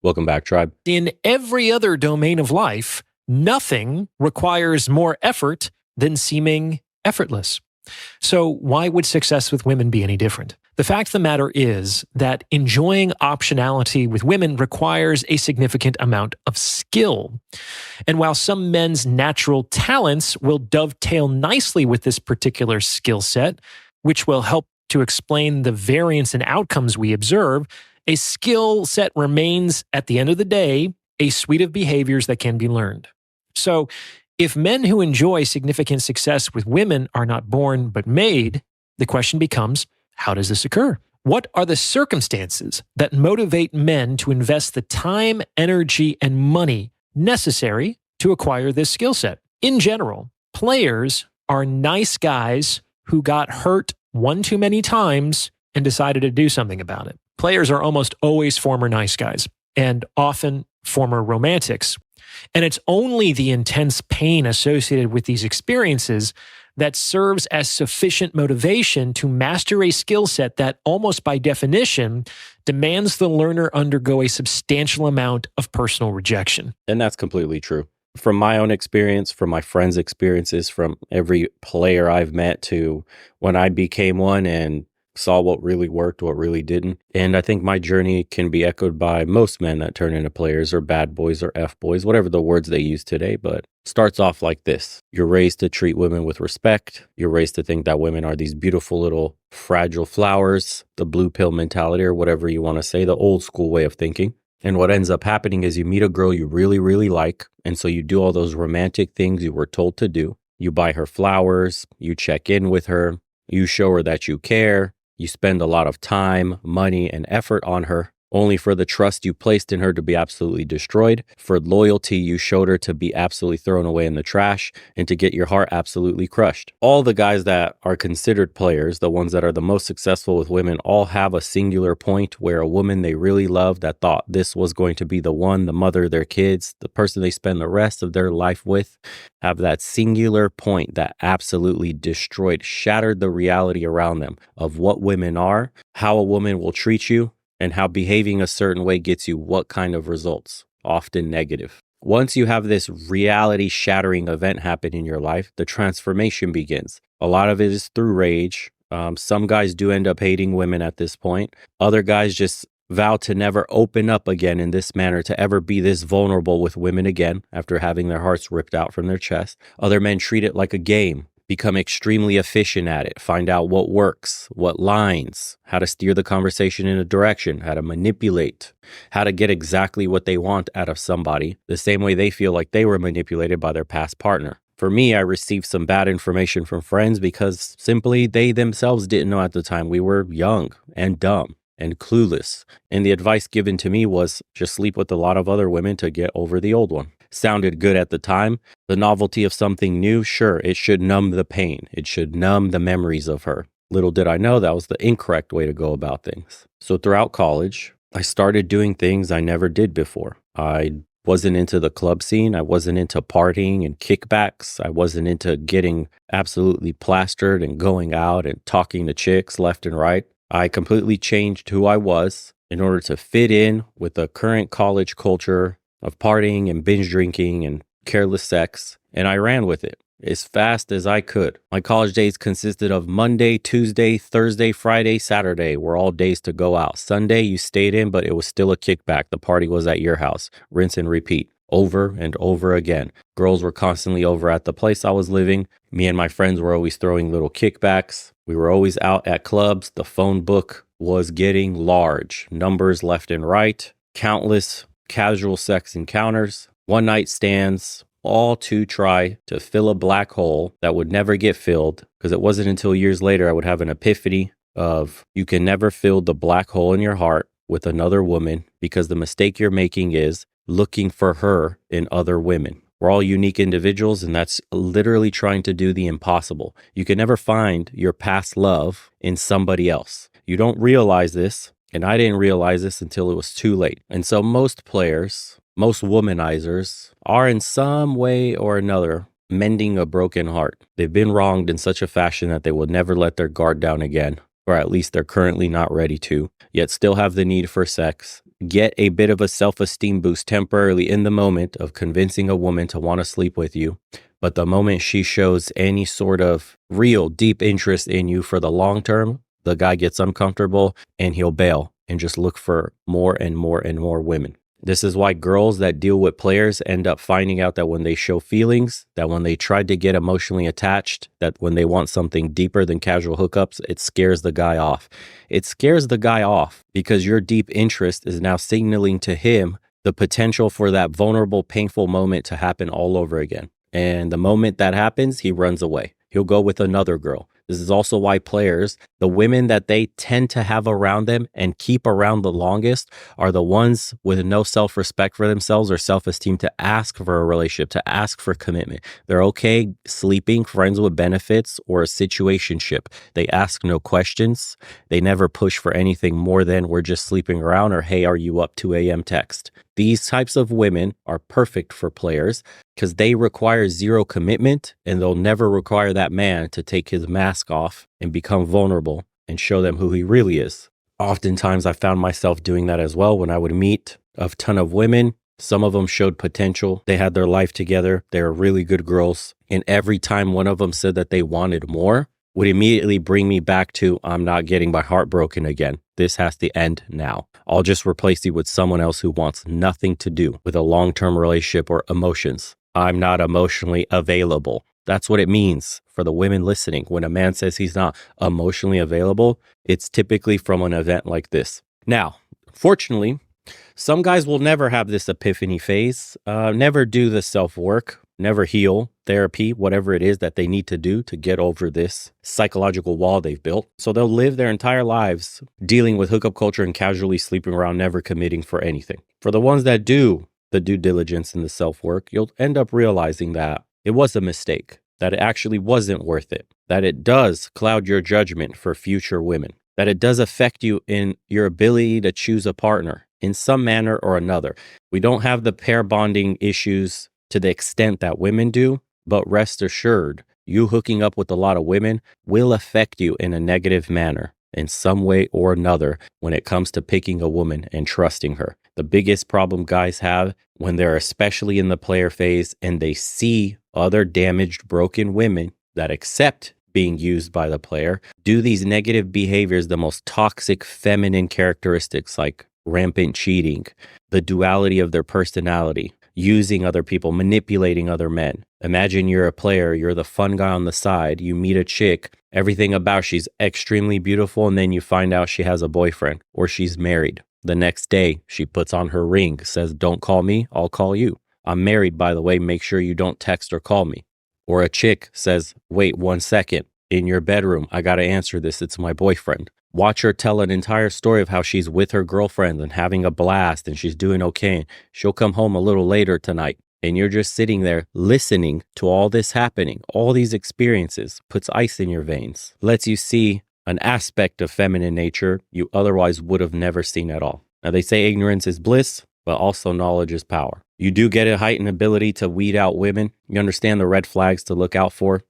Welcome back, Tribe. In every other domain of life, nothing requires more effort than seeming effortless. So why would success with women be any different? The fact of the matter is that enjoying optionality with women requires a significant amount of skill. And while some men's natural talents will dovetail nicely with this particular skill set, which will help to explain the variance in outcomes we observe, a skill set remains, at the end of the day, a suite of behaviors that can be learned. So, if men who enjoy significant success with women are not born but made, the question becomes, how does this occur? What are the circumstances that motivate men to invest the time, energy, and money necessary to acquire this skill set? In general, players are nice guys who got hurt one too many times and decided to do something about it. Players are almost always former nice guys and often former romantics. And it's only the intense pain associated with these experiences that serves as sufficient motivation to master a skill set that almost by definition demands the learner undergo a substantial amount of personal rejection. And that's completely true. From my own experience, from my friends' experiences, from every player I've met to when I became one and saw what really worked, what really didn't. And I think my journey can be echoed by most men that turn into players or bad boys or F boys, whatever the words they use today, but starts off like this. You're raised to treat women with respect. You're raised to think that women are these beautiful little fragile flowers, the blue pill mentality or whatever you want to say, the old school way of thinking. And what ends up happening is you meet a girl you really, really like. And so you do all those romantic things you were told to do. You buy her flowers, you check in with her, you show her that you care. You spend a lot of time, money, and effort on her, only for the trust you placed in her to be absolutely destroyed, for loyalty you showed her to be absolutely thrown away in the trash, and to get your heart absolutely crushed. All the guys that are considered players, the ones that are the most successful with women, all have a singular point where a woman they really love that thought this was going to be the one, the mother of their kids, the person they spend the rest of their life with, have that singular point that absolutely destroyed, shattered the reality around them of what women are, how a woman will treat you, and how behaving a certain way gets you what kind of results, often negative. Once you have this reality shattering event happen in your life, the transformation begins. A lot of it is through rage. Some guys do end up hating women at this point. Other guys just vow to never open up again in this manner, to ever be this vulnerable with women again after having their hearts ripped out from their chest. Other men treat it like a game, become extremely efficient at it, find out what works, what lines, how to steer the conversation in a direction, how to manipulate, how to get exactly what they want out of somebody, the same way they feel like they were manipulated by their past partner. For me, I received some bad information from friends because simply they themselves didn't know at the time. We were young and dumb and clueless. And the advice given to me was just sleep with a lot of other women to get over the old one. Sounded good at the time. The novelty of something new, sure, it should numb the pain. It should numb the memories of her. Little did I know that was the incorrect way to go about things. So throughout college, I started doing things I never did before. I wasn't into the club scene. I wasn't into partying and kickbacks. I wasn't into getting absolutely plastered and going out and talking to chicks left and right. I completely changed who I was in order to fit in with the current college culture of partying and binge drinking and careless sex, and I ran with it as fast as I could. My college days consisted of Monday, Tuesday, Thursday, Friday, Saturday were all days to go out. Sunday, you stayed in, but it was still a kickback. The party was at your house. Rinse and repeat over and over again. Girls were constantly over at the place I was living. Me and my friends were always throwing little kickbacks. We were always out at clubs. The phone book was getting large. Numbers left and right. Countless casual sex encounters, one-night stands, all to try to fill a black hole that would never get filled, because it wasn't until years later I would have an epiphany of you can never fill the black hole in your heart with another woman, because the mistake you're making is looking for her in other women. We're all unique individuals, and that's literally trying to do the impossible. You can never find your past love in somebody else. You don't realize this. And I didn't realize this until it was too late. And so most players, most womanizers are in some way or another mending a broken heart. They've been wronged in such a fashion that they will never let their guard down again, or at least they're currently not ready to, yet still have the need for sex, get a bit of a self-esteem boost temporarily in the moment of convincing a woman to want to sleep with you. But the moment she shows any sort of real deep interest in you for the long term, the guy gets uncomfortable and he'll bail and just look for more and more and more women. This is why girls that deal with players end up finding out that when they show feelings, that when they try to get emotionally attached, that when they want something deeper than casual hookups, it scares the guy off. It scares the guy off because your deep interest is now signaling to him the potential for that vulnerable, painful moment to happen all over again. And the moment that happens, he runs away. He'll go with another girl. This is also why players, the women that they tend to have around them and keep around the longest, are the ones with no self-respect for themselves or self-esteem to ask for a relationship, to ask for commitment. They're okay sleeping, friends with benefits, or a situationship. They ask no questions. They never push for anything more than we're just sleeping around or, hey, are you up 2 a.m. text. These types of women are perfect for players because they require zero commitment, and they'll never require that man to take his mask off and become vulnerable and show them who he really is. Oftentimes, I found myself doing that as well when I would meet a ton of women. Some of them showed potential. They had their life together. They were really good girls. And every time one of them said that they wanted more, would immediately bring me back to, I'm not getting my heart broken again. This has to end now. I'll just replace you with someone else who wants nothing to do with a long-term relationship or emotions. I'm not emotionally available. That's what it means for the women listening. When a man says he's not emotionally available, it's typically from an event like this. Now, fortunately, some guys will never have this epiphany phase, never do the self-work, never heal, therapy, whatever it is that they need to do to get over this psychological wall they've built. So they'll live their entire lives dealing with hookup culture and casually sleeping around, never committing for anything. For the ones that do the due diligence and the self-work, you'll end up realizing that it was a mistake, that it actually wasn't worth it, that it does cloud your judgment for future women, that it does affect you in your ability to choose a partner in some manner or another. We don't have the pair bonding issues to the extent that women do, but rest assured, you hooking up with a lot of women will affect you in a negative manner in some way or another when it comes to picking a woman and trusting her. The biggest problem guys have when they're especially in the player phase and they see other damaged, broken women that accept being used by the player do these negative behaviors, the most toxic feminine characteristics like rampant cheating, the duality of their personality, using other people, manipulating other men. Imagine you're a player, you're the fun guy on the side, you meet a chick, everything about she's extremely beautiful, and then you find out she has a boyfriend or she's married. The next day, she puts on her ring, says, don't call me, I'll call you. I'm married, by the way, make sure you don't text or call me. Or a chick says, wait 1 second, in your bedroom, I gotta answer this, it's my boyfriend. Watch her tell an entire story of how she's with her girlfriend and having a blast and she's doing okay. She'll come home a little later tonight. And you're just sitting there listening to all this happening, all these experiences, puts ice in your veins, lets you see an aspect of feminine nature you otherwise would have never seen at all. Now, they say ignorance is bliss, but also knowledge is power. You do get a heightened ability to weed out women. You understand the red flags to look out for.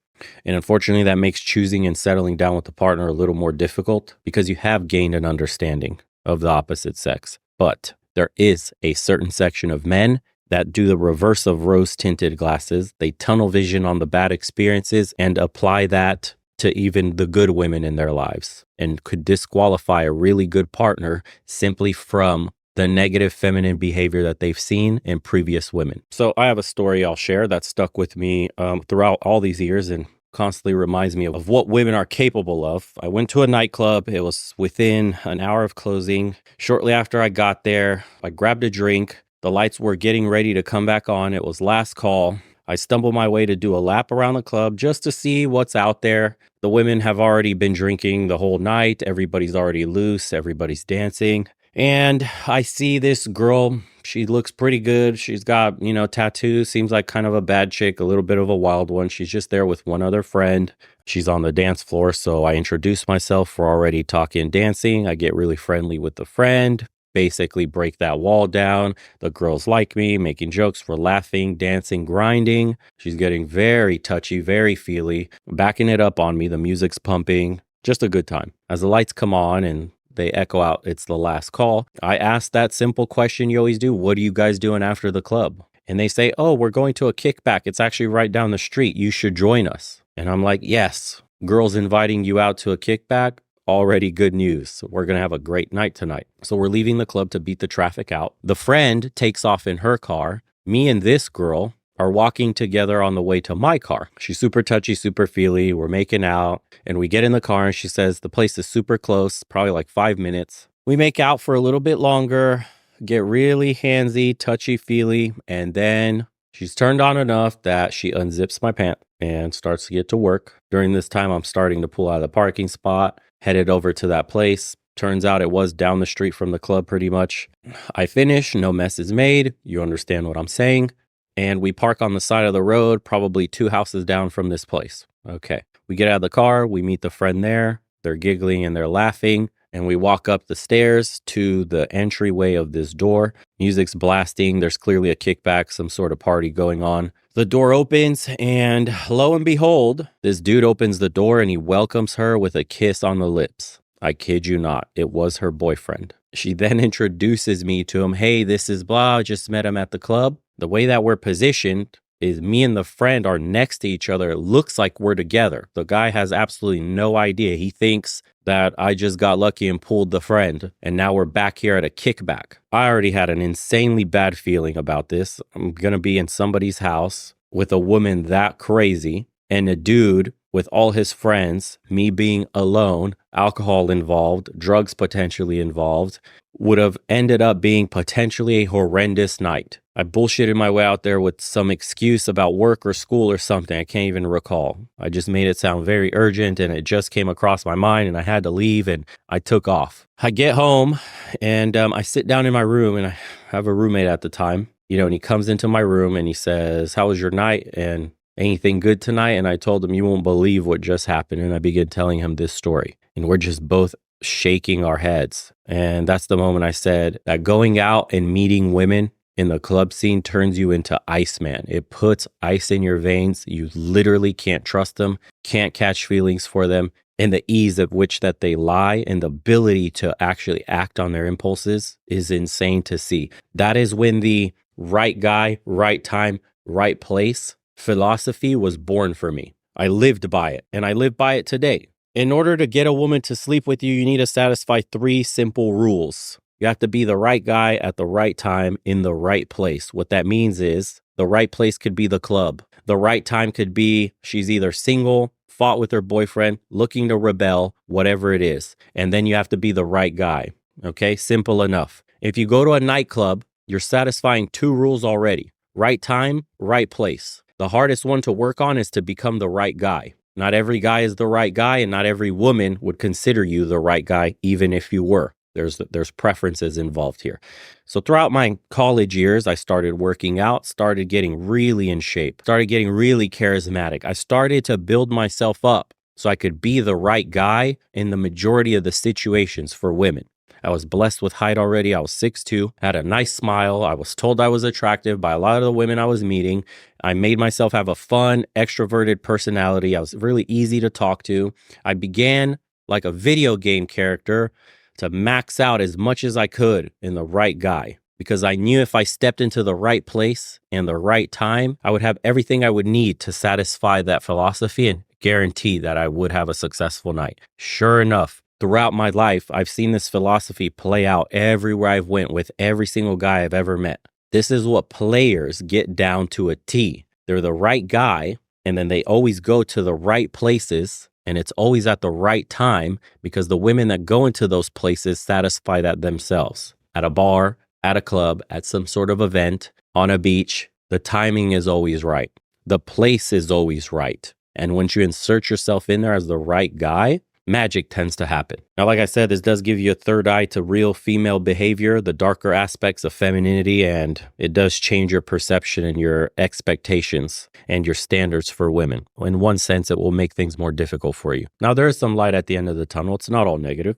And unfortunately, that makes choosing and settling down with the partner a little more difficult because you have gained an understanding of the opposite sex. But there is a certain section of men that do the reverse of rose-tinted glasses. They tunnel vision on the bad experiences and apply that to even the good women in their lives and could disqualify a really good partner simply from the negative feminine behavior that they've seen in previous women. So I have a story I'll share that stuck with me throughout all these years and constantly reminds me of what women are capable of. I went to a nightclub. It was within an hour of closing. Shortly after I got there, I grabbed a drink. The lights were getting ready to come back on. It was last call. I stumbled my way to do a lap around the club just to see what's out there. The women have already been drinking the whole night. Everybody's already loose. Everybody's dancing. And I see this girl, she looks pretty good. She's got, tattoos, seems like kind of a bad chick, a little bit of a wild one. She's just there with one other friend. She's on the dance floor. So I introduce myself. We're already talking dancing. I get really friendly with the friend, basically break that wall down. The girls like me, making jokes. We're laughing, dancing, grinding. She's getting very touchy, very feely, backing it up on me. The music's pumping. Just a good time. As the lights come on and They echo out, it's the last call. I ask that simple question you always do. What are you guys doing after the club? And they say, oh, we're going to a kickback. It's actually right down the street. You should join us. And I'm like, yes, girls inviting you out to a kickback. Already good news. We're going to have a great night tonight. So we're leaving the club to beat the traffic out. The friend takes off in her car. Me and this girl are walking together on the way to my car. She's super touchy, super feely. We're making out and we get in the car and she says the place is super close, probably like 5 minutes. We make out for a little bit longer, get really handsy, touchy feely, and then she's turned on enough that she unzips my pant and starts to get to work. During this time, I'm starting to pull out of the parking spot, headed over to that place. Turns out it was down the street from the club pretty much. I finish, no mess is made. You understand what I'm saying. And we park on the side of the road, probably 2 houses down from this place. Okay. We get out of the car. We meet the friend there. They're giggling and they're laughing. And we walk up the stairs to the entryway of this door. Music's blasting. There's clearly a kickback, some sort of party going on. The door opens and lo and behold, this dude opens the door and he welcomes her with a kiss on the lips. I kid you not. It was her boyfriend. She then introduces me to him. Hey, this is blah. I just met him at the club. The way that we're positioned is me and the friend are next to each other. It looks like we're together. The guy has absolutely no idea. He thinks that I just got lucky and pulled the friend, and now we're back here at a kickback. I already had an insanely bad feeling about this. I'm going to be in somebody's house with a woman that crazy and a dude with all his friends, me being alone, alcohol involved, drugs potentially involved, would have ended up being potentially a horrendous night. I bullshitted my way out there with some excuse about work or school or something. I can't even recall. I just made it sound very urgent and it just came across my mind and I had to leave and I took off. I get home and I sit down in my room and I have a roommate at the time, and he comes into my room and he says, how was your night? And anything good tonight? And I told him, you won't believe what just happened. And I began telling him this story and we're just both shaking our heads. And that's the moment I said that going out and meeting women in the club scene turns you into Iceman. It puts ice in your veins. You literally can't trust them, can't catch feelings for them. And the ease of which that they lie and the ability to actually act on their impulses is insane to see. That is when the right guy, right time, right place philosophy was born for me. I lived by it and I live by it today. In order to get a woman to sleep with you, you need to satisfy 3 simple rules. You have to be the right guy at the right time in the right place. What that means is the right place could be the club. The right time could be she's either single, fought with her boyfriend, looking to rebel, whatever it is. And then you have to be the right guy. Okay, simple enough. If you go to a nightclub, you're satisfying 2 rules already. Right time, right place. The hardest one to work on is to become the right guy. Not every guy is the right guy and not every woman would consider you the right guy, even if you were. There's preferences involved here. So throughout my college years, I started working out, started getting really in shape, started getting really charismatic. I started to build myself up so I could be the right guy in the majority of the situations for women. I was blessed with height already. I was 6'2", had a nice smile. I was told I was attractive by a lot of the women I was meeting. I made myself have a fun, extroverted personality. I was really easy to talk to. I began like a video game character to max out as much as I could in the right guy, because I knew if I stepped into the right place and the right time, I would have everything I would need to satisfy that philosophy and guarantee that I would have a successful night. Sure enough, throughout my life, I've seen this philosophy play out everywhere I've went with every single guy I've ever met. This is what players get down to a T. They're the right guy, and then they always go to the right places, and it's always at the right time because the women that go into those places satisfy that themselves. At a bar, at a club, at some sort of event, on a beach, the timing is always right. The place is always right. And once you insert yourself in there as the right guy, magic tends to happen. Now, like I said, this does give you a third eye to real female behavior, the darker aspects of femininity, and it does change your perception and your expectations and your standards for women. In one sense, it will make things more difficult for you. Now, there is some light at the end of the tunnel. It's not all negative.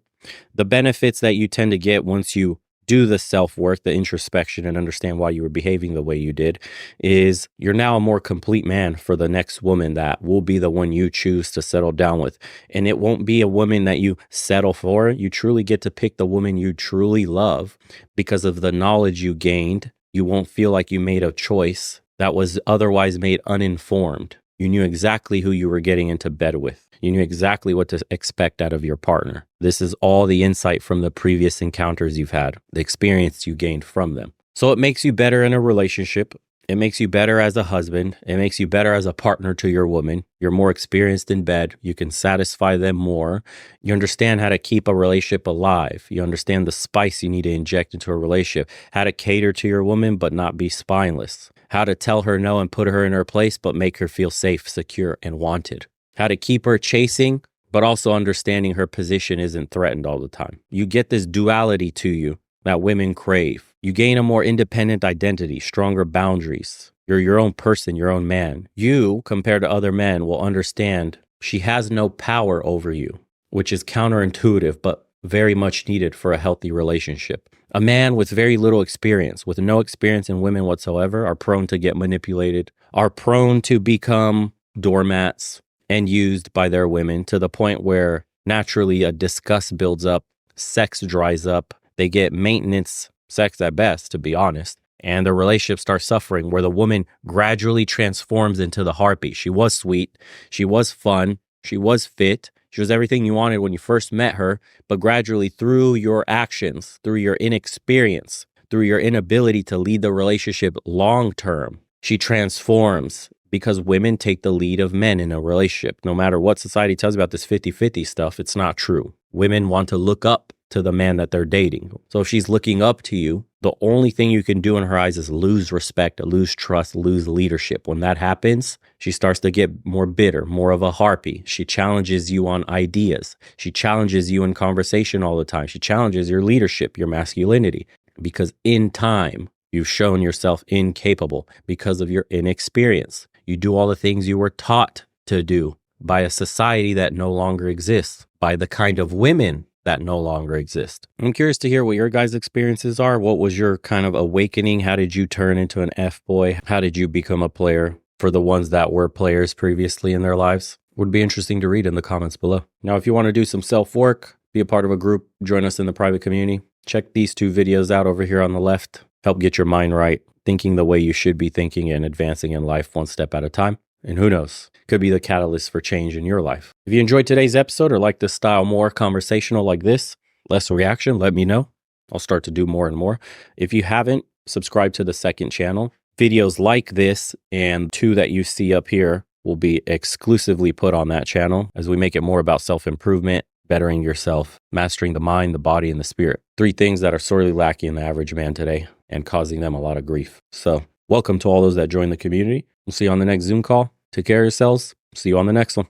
The benefits that you tend to get once you do the self-work, the introspection, and understand why you were behaving the way you did, is you're now a more complete man for the next woman that will be the one you choose to settle down with. And it won't be a woman that you settle for. You truly get to pick the woman you truly love because of the knowledge you gained. You won't feel like you made a choice that was otherwise made uninformed. You knew exactly who you were getting into bed with. You knew exactly what to expect out of your partner. This is all the insight from the previous encounters you've had, the experience you gained from them. So it makes you better in a relationship. It makes you better as a husband. It makes you better as a partner to your woman. You're more experienced in bed. You can satisfy them more. You understand how to keep a relationship alive. You understand the spice you need to inject into a relationship, how to cater to your woman but not be spineless, how to tell her no and put her in her place but make her feel safe, secure, and wanted, how to keep her chasing but also understanding her position isn't threatened all the time. You get this duality to you that women crave. You gain a more independent identity, stronger boundaries. You're your own person, your own man. You, compared to other men, will understand she has no power over you, which is counterintuitive, but very much needed for a healthy relationship. A man with very little experience, with no experience in women whatsoever, are prone to get manipulated, are prone to become doormats and used by their women to the point where naturally a disgust builds up, sex dries up, they get maintenance sex at best, to be honest, and the relationship starts suffering where the woman gradually transforms into the harpy. She was sweet, she was fun, she was fit, she was everything you wanted when you first met her, but gradually through your actions, through your inexperience, through your inability to lead the relationship long term, she transforms. Because women take the lead of men in a relationship. No matter what society tells you about this 50-50 stuff, it's not true. Women want to look up to the man that they're dating. So if she's looking up to you, the only thing you can do in her eyes is lose respect, lose trust, lose leadership. When that happens, she starts to get more bitter, more of a harpy. She challenges you on ideas. She challenges you in conversation all the time. She challenges your leadership, your masculinity, because in time, you've shown yourself incapable because of your inexperience. You do all the things you were taught to do by a society that no longer exists, by the kind of women that no longer exist. I'm curious to hear what your guys' experiences are. What was your kind of awakening? How did you turn into an F-boy? How did you become a player for the ones that were players previously in their lives? Would be interesting to read in the comments below. Now, if you want to do some self-work, be a part of a group, join us in the private community, check these 2 videos out over here on the left. Help get your mind right, thinking the way you should be thinking and advancing in life one step at a time. And who knows, could be the catalyst for change in your life. If you enjoyed today's episode or like this style more conversational like this, less reaction, let me know. I'll start to do more and more. If you haven't, subscribe to the second channel. Videos like this and 2 that you see up here will be exclusively put on that channel as we make it more about self-improvement, bettering yourself, mastering the mind, the body, and the spirit. 3 things that are sorely lacking in the average man today and causing them a lot of grief. So welcome to all those that join the community. We'll see you on the next Zoom call. Take care of yourselves. See you on the next one.